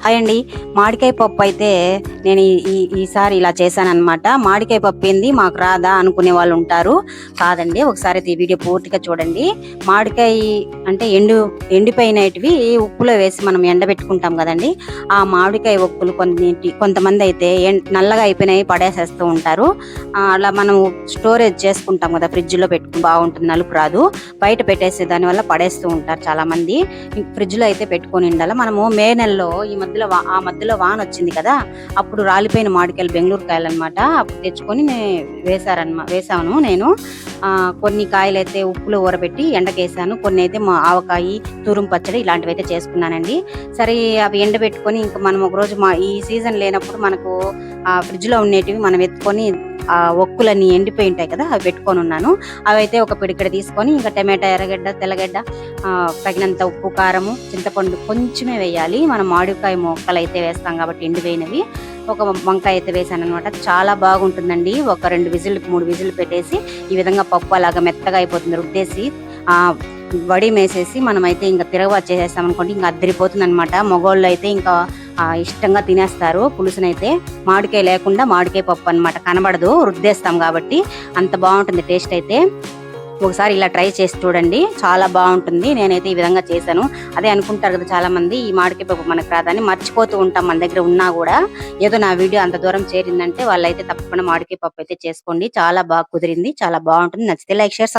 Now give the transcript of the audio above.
Hi అండి. మామిడికాయ పప్పు అయితే నేను ఈసారి ఇలా చేశానన్నమాట. మామిడికాయ పప్పు ఏంది మాకు రాదా అనుకునే వాళ్ళు ఉంటారు. కాదండి, ఒకసారి అయితే ఈ వీడియో పూర్తిగా చూడండి. మామిడికాయ అంటే ఎండిపోయినటివి ఉప్పులో వేసి మనం ఎండబెట్టుకుంటాం కదండి. ఆ మామిడికాయ ఉప్పులు కొంతమంది అయితే నల్లగా అయిపోయినవి పడేసేస్తూ ఉంటారు. అలా మనం స్టోరేజ్ చేసుకుంటాం కదా, ఫ్రిడ్జ్ లో పెట్టుకుని బాగుంటుంది, నలుపు రాదు. బయట పెట్టేసి దానివల్ల పడేస్తూ ఉంటారు చాలా మంది. ఫ్రిడ్జ్ లో అయితే పెట్టుకొని ఉండాలి. మనము మే నెలలో ఆ మధ్యలో వాన వచ్చింది కదా, అప్పుడు రాలిపోయిన మామిడికాయలు, బెంగళూరు కాయలు అనమాట. అప్పుడు తెచ్చుకొని వేసాను నేను. కొన్ని కాయలు అయితే ఉప్పులో ఊరబెట్టి ఎండకేసాను, కొన్ని అయితే మా ఆవకాయ, తురుము పచ్చడి ఇలాంటివి అయితే చేసుకున్నానండి. సరే, అవి ఎండబెట్టుకొని ఇంకా మనం ఒక రోజు ఈ సీజన్ లేనప్పుడు మనకు ఫ్రిడ్జ్ లో ఉండేటివి మనం ఎత్తుకొని ఆ ఒక్కులన్నీ ఎండిపోయి ఉంటాయి కదా, అవి పెట్టుకొని ఉన్నాను. అవి అయితే ఒక పిడికెడ తీసుకొని ఇంకా టమాటా, ఎర్రగడ్డ, తెల్లగడ్డ, తగినంత ఉప్పు, కారము, చింతపండు కొంచెమే వేయాలి. మనం మామిడికాయ మొక్కలు అయితే వేస్తాం కాబట్టి ఎండిపోయినవి. ఒక వంకాయ అయితే వేసాను అనమాట. చాలా బాగుంటుందండి. ఒక 2 విజిల్ 3 విజిల్ పెట్టేసి ఈ విధంగా పప్పు అలాగా మెత్తగా అయిపోతుంది. రుద్దేసి వడి మేసేసి మనమైతే ఇంకా తిరగబా చేసేస్తాం అనుకోండి, ఇంకా అద్దరిపోతుంది అనమాట. మగోళ్ళు అయితే ఇంకా ఇష్టంగా తినేస్తారు పులుసునైతే. మామిడికాయ లేకుండా మామిడికాయ పప్పు అనమాట, కనబడదు, రుద్దేస్తాం కాబట్టి అంత బాగుంటుంది టేస్ట్ అయితే. ఒకసారి ఇలా ట్రై చేసి చూడండి, చాలా బాగుంటుంది. నేనైతే ఈ విధంగా చేశాను. అదే అనుకుంటారు కదా చాలా మంది, ఈ మామిడికాయ పప్పు మనకు రాదని మర్చిపోతూ ఉంటాం. మన దగ్గర ఉన్నా కూడా ఏదో నా వీడియో అంత దూరం చేరిందంటే వాళ్ళైతే తప్పకుండా మామిడికాయ పప్పు అయితే చేసుకోండి. చాలా బాగా కుదిరింది, చాలా బాగుంటుంది. నచ్చితే లైక్, షేర్.